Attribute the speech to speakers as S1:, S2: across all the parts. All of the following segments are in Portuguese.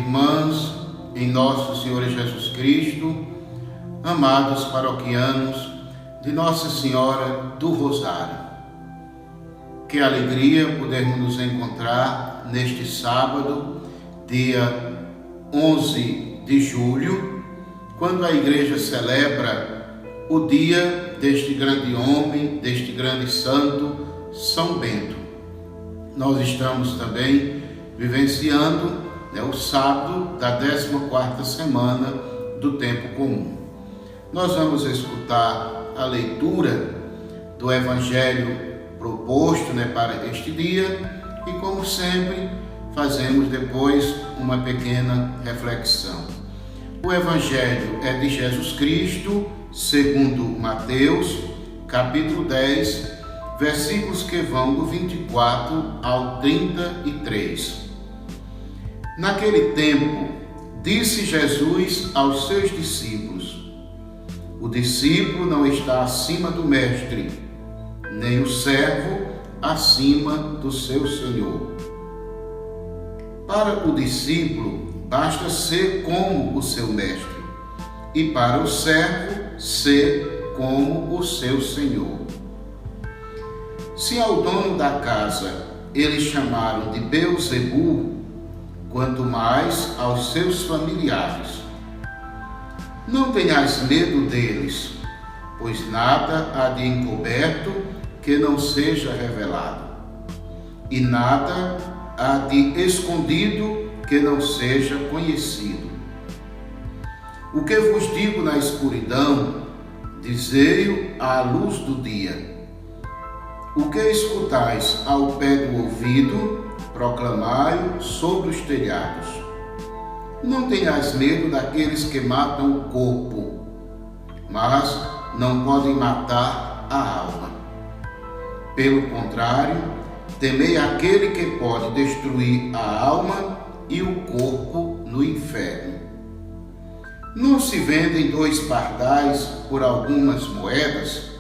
S1: irmãs, em nosso Senhor Jesus Cristo, amados paroquianos de Nossa Senhora do Rosário. Que alegria podermos nos encontrar neste sábado, dia 11 de julho, quando a Igreja celebra o dia deste grande homem, deste grande santo, São Bento. Nós estamos também vivenciando o sábado da 14ª semana do tempo comum. Nós vamos escutar a leitura do Evangelho proposto para este dia e, como sempre, fazemos depois uma pequena reflexão. O Evangelho é de Jesus Cristo, segundo Mateus, capítulo 10, versículos que vão do 24 ao 33. Naquele tempo, disse Jesus aos seus discípulos: o discípulo não está acima do mestre, nem o servo acima do seu senhor. Para o discípulo, basta ser como o seu mestre, e para o servo, ser como o seu senhor. Se ao dono da casa eles chamaram de Beelzebu, quanto mais aos seus familiares. Não tenhais medo deles, pois nada há de encoberto que não seja revelado, e nada há de escondido que não seja conhecido. O que vos digo na escuridão, dizei-o à luz do dia. O que escutais ao pé do ouvido, proclamai-o sobre os telhados. Não tenhais medo daqueles que matam o corpo, mas não podem matar a alma. Pelo contrário, temei aquele que pode destruir a alma e o corpo no inferno. Não se vendem 2 pardais por algumas moedas?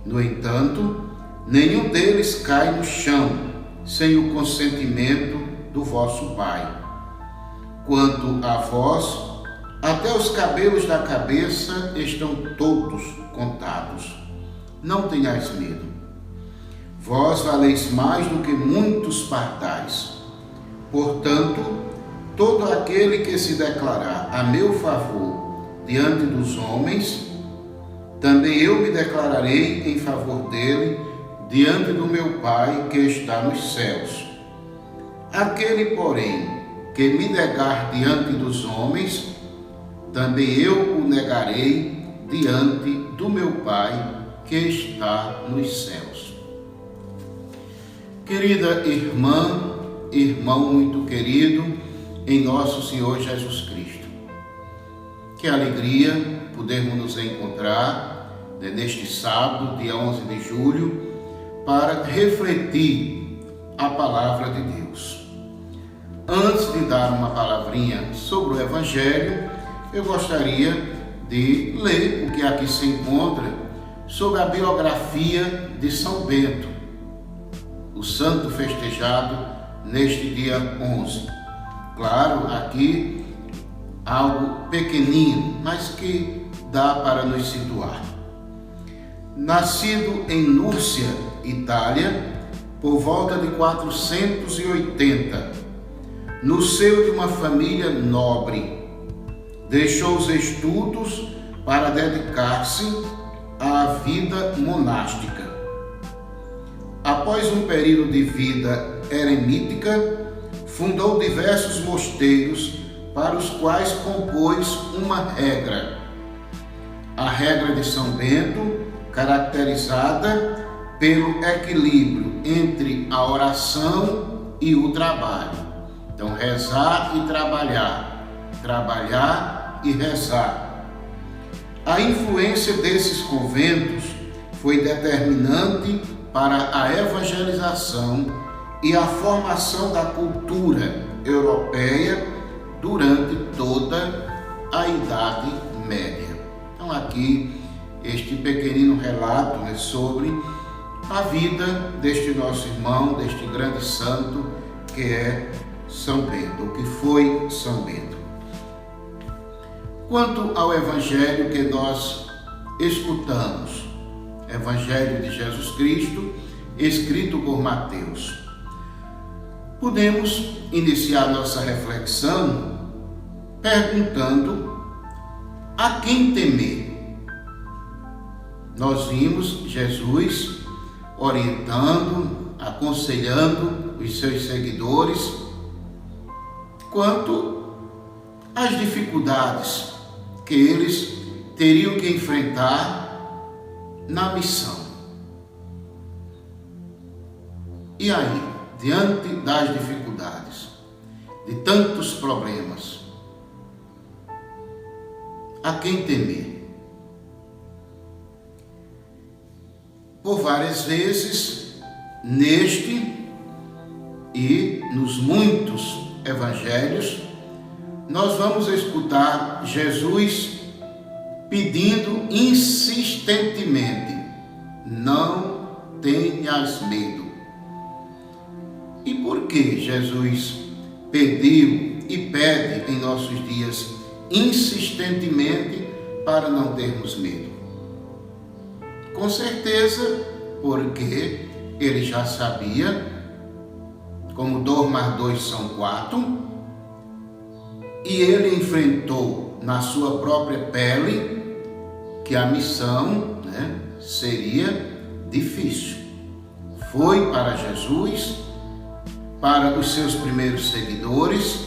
S1: No entanto, nenhum deles cai no chão sem o consentimento do vosso Pai. Quanto a vós, até os cabelos da cabeça estão todos contados. Não tenhais medo. Vós valeis mais do que muitos pardais. Portanto, todo aquele que se declarar a meu favor diante dos homens, também eu me declararei em favor dele diante do meu Pai que está nos céus. Aquele, porém, que me negar diante dos homens, também eu o negarei diante do meu Pai que está nos céus. Querida irmã, irmão muito querido em nosso Senhor Jesus Cristo, que alegria podermos nos encontrar neste sábado, dia 11 de julho, para refletir a palavra de Deus. Antes de dar uma palavrinha sobre o Evangelho, eu gostaria de ler o que aqui se encontra sobre a biografia de São Bento, o santo festejado neste dia 11. Claro, aqui algo pequenino, mas que dá para nos situar. Nascido em Núrcia, Itália, por volta de 480, no seio de uma família nobre, deixou os estudos para dedicar-se à vida monástica. Após um período de vida eremítica, fundou diversos mosteiros para os quais compôs uma regra. A regra de São Bento, caracterizada pelo equilíbrio entre a oração e o trabalho. Então, rezar e trabalhar, trabalhar e rezar. A influência desses conventos foi determinante para a evangelização e a formação da cultura europeia durante toda a Idade Média. Então, aqui este pequenino relato sobre a vida deste nosso irmão, deste grande santo que é São Bento, o que foi São Bento. Quanto ao evangelho que nós escutamos, Evangelho de Jesus Cristo, escrito por Mateus, podemos iniciar nossa reflexão perguntando a quem temer. Nós vimos Jesus orientando, aconselhando os seus seguidores quanto às dificuldades que eles teriam que enfrentar na missão. E aí, diante das dificuldades, de tantos problemas, a quem temer? Por várias vezes, neste e nos muitos evangelhos, nós vamos escutar Jesus pedindo insistentemente: não tenhas medo. E por que Jesus pediu e pede em nossos dias insistentemente para não termos medo? Com certeza, porque ele já sabia, como 2 mais 2 são 4, e ele enfrentou na sua própria pele que a missão, seria difícil. Foi para Jesus, para os seus primeiros seguidores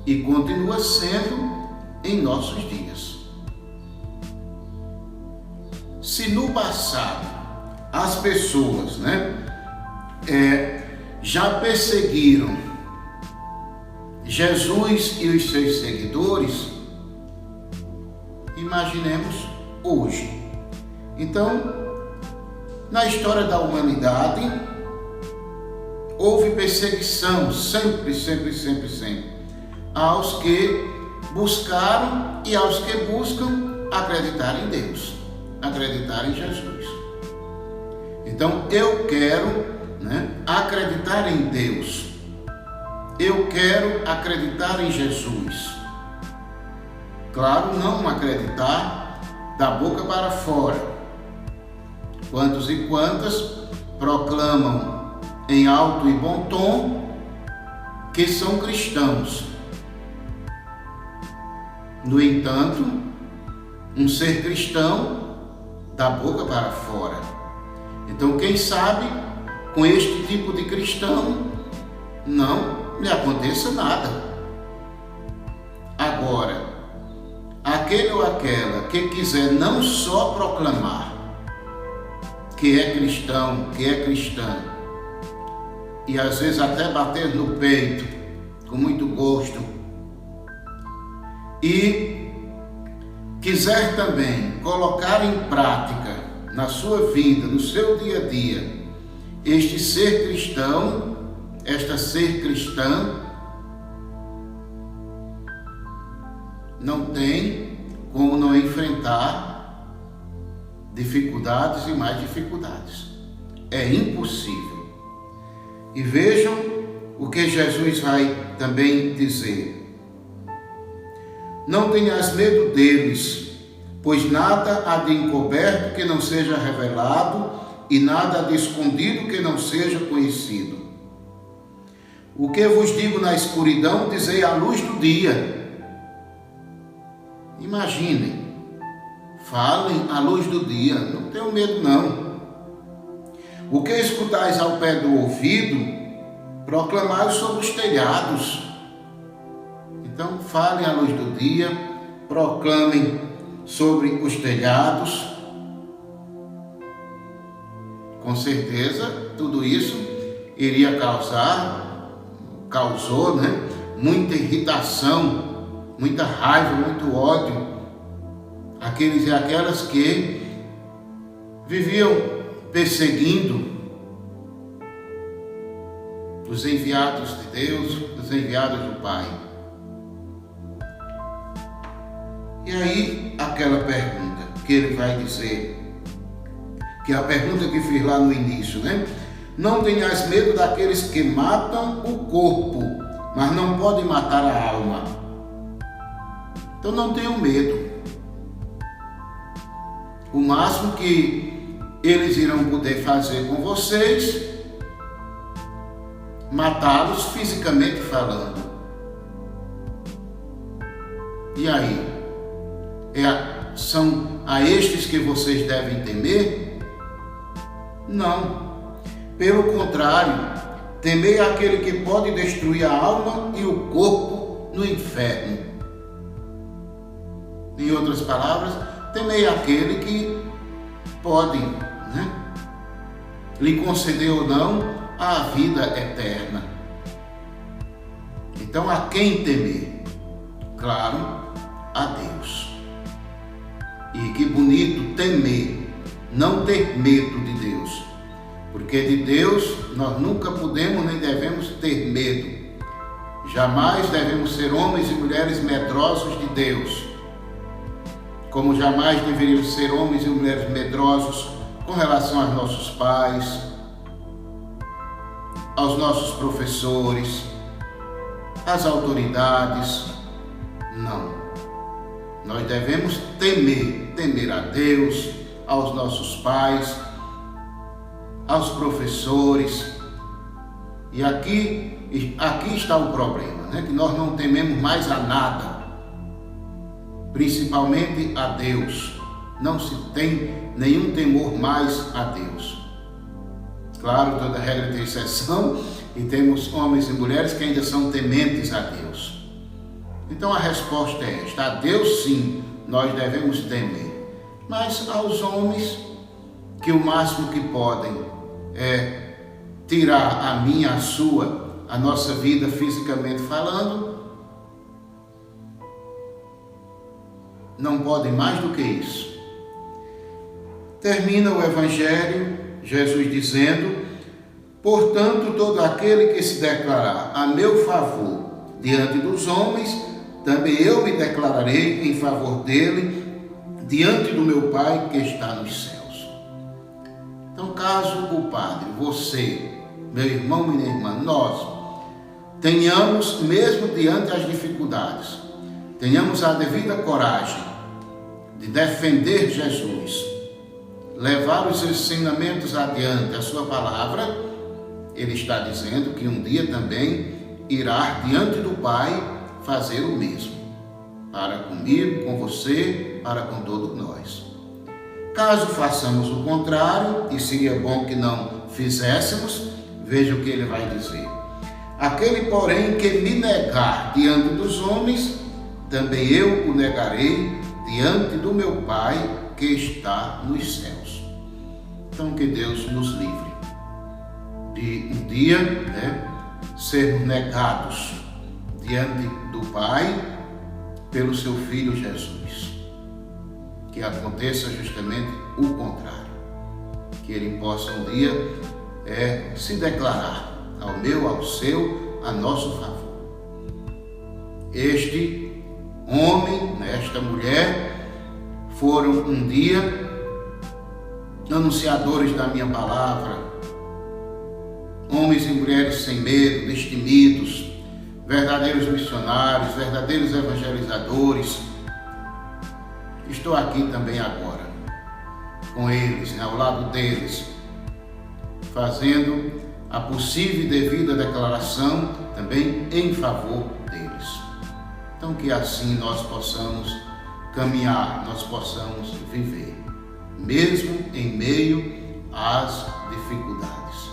S1: e continua sendo em nossos dias. Se no passado as pessoas já perseguiram Jesus e os seus seguidores, imaginemos hoje. Então, na história da humanidade, houve perseguição sempre aos que buscaram e aos que buscam acreditar em Deus, acreditar em Jesus. Então, eu quero acreditar em Deus. Eu quero acreditar em Jesus. Claro, não acreditar da boca para fora. Quantos e quantas proclamam em alto e bom tom que são cristãos. No entanto, um ser cristão da boca para fora. Então, quem sabe, com este tipo de cristão, não lhe aconteça nada. Agora, aquele ou aquela que quiser não só proclamar que é cristão, que é cristã, e às vezes até bater no peito com muito gosto, e quiser também colocar em prática na sua vida, no seu dia a dia, este ser cristão, esta ser cristã, não tem como não enfrentar dificuldades e mais dificuldades. É impossível. E vejam o que Jesus vai também dizer: não tenhas medo deles, pois nada há de encoberto que não seja revelado, e nada há de escondido que não seja conhecido. O que vos digo na escuridão, dizei à luz do dia. Imaginem, falem à luz do dia, não tenham medo não. O que escutais ao pé do ouvido, proclamai sobre os telhados. Então falem à luz do dia, proclamem sobre os telhados. Com certeza, tudo isso iria causou, muita irritação, muita raiva, muito ódio. Aqueles e aquelas que viviam perseguindo os enviados de Deus, os enviados do Pai. E aí, aquela pergunta que ele vai dizer, que é a pergunta que fiz lá no início, Não tenhas medo daqueles que matam o corpo, mas não pode matar a alma. Então não tenham medo. O máximo que eles irão poder fazer com vocês, matá-los fisicamente falando. E aí? São a estes que vocês devem temer? Não. Pelo contrário, temei aquele que pode destruir a alma e o corpo no inferno. Em outras palavras, temei aquele que pode, lhe conceder ou não a vida eterna. Então, a quem temer? Claro, a Deus. E que bonito temer, não ter medo de Deus. Porque de Deus nós nunca podemos nem devemos ter medo. Jamais devemos ser homens e mulheres medrosos de Deus. Como jamais deveríamos ser homens e mulheres medrosos com relação aos nossos pais, aos nossos professores, às autoridades. Não. Nós devemos temer a Deus, aos nossos pais, aos professores. E aqui está o problema, que nós não tememos mais a nada, principalmente a Deus. Não se tem nenhum temor mais a Deus. Claro, toda regra tem exceção, e temos homens e mulheres que ainda são tementes a Deus. Então a resposta é esta: a Deus sim, nós devemos temer. Mas aos homens, que o máximo que podem é tirar a minha, a nossa vida fisicamente falando, não podem mais do que isso. Termina o Evangelho, Jesus dizendo: portanto, todo aquele que se declarar a meu favor diante dos homens, também eu me declararei em favor dele diante do meu Pai que está nos céus. Então, caso o Padre, você, meu irmão, minha irmã, nós tenhamos, mesmo diante das dificuldades, tenhamos a devida coragem de defender Jesus, levar os ensinamentos adiante, a sua palavra, ele está dizendo que um dia também irá diante do Pai fazer o mesmo, para comigo, com você, para com todos nós. Caso façamos o contrário, e seria bom que não fizéssemos, veja o que ele vai dizer: aquele, porém, que me negar diante dos homens, também eu o negarei diante do meu Pai que está nos céus. Então, que Deus nos livre de um dia sermos negados diante do Pai pelo seu Filho Jesus. Que aconteça justamente o contrário. Que ele possa um dia se declarar ao meu, ao seu, a nosso favor. Este homem, esta mulher, foram um dia anunciadores da minha palavra, homens e mulheres sem medo, destemidos, verdadeiros missionários, verdadeiros evangelizadores. Estou aqui também agora, com eles, ao lado deles, fazendo a possível e devida declaração também em favor deles. Então, que assim nós possamos caminhar, nós possamos viver, mesmo em meio às dificuldades.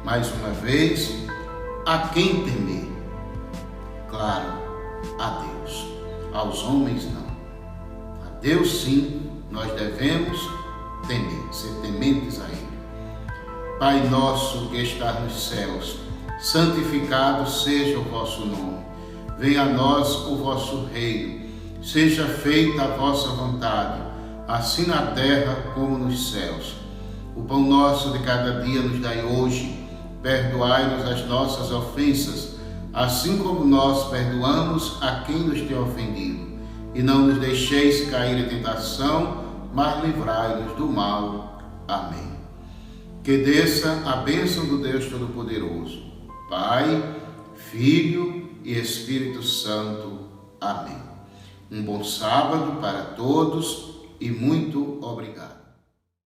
S1: Mais uma vez, a quem temer? Claro, a Deus. Aos homens, não. A Deus, sim, nós devemos temer, ser tementes a Ele. Pai nosso que estás nos céus, santificado seja o vosso nome. Venha a nós o vosso reino. Seja feita a vossa vontade, assim na terra como nos céus. O pão nosso de cada dia nos dai hoje. Perdoai-nos as nossas ofensas, assim como nós perdoamos a quem nos tem ofendido. E não nos deixeis cair em tentação, mas livrai-nos do mal. Amém. Que desça a bênção do Deus Todo-Poderoso, Pai, Filho e Espírito Santo. Amém. Um bom sábado para todos e muito obrigado.